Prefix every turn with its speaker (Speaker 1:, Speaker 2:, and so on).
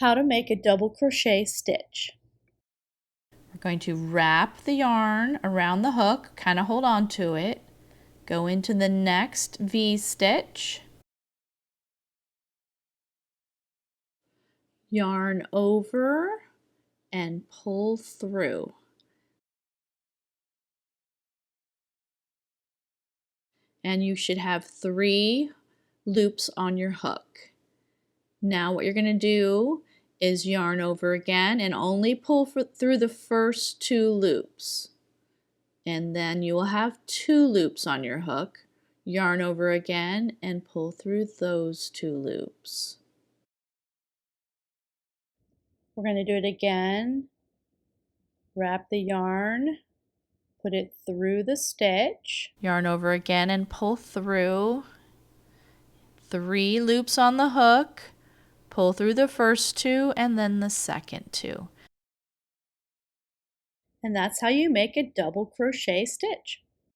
Speaker 1: How to make a double crochet stitch.
Speaker 2: We're going to wrap the yarn around the hook, kind of hold on to it, go into the next V-stitch, yarn over and pull through. And you should have 3 loops on your hook. Now what you're going to do is yarn over again and only pull through the first 2 loops. And then you will have 2 loops on your hook. Yarn over again and pull through those 2 loops.
Speaker 1: We're going to do it again. Wrap the yarn, put it through the stitch.
Speaker 2: Yarn over again and pull through. 3 loops on the hook. Pull through the first 2 and then the second 2.
Speaker 1: And that's how you make a double crochet stitch.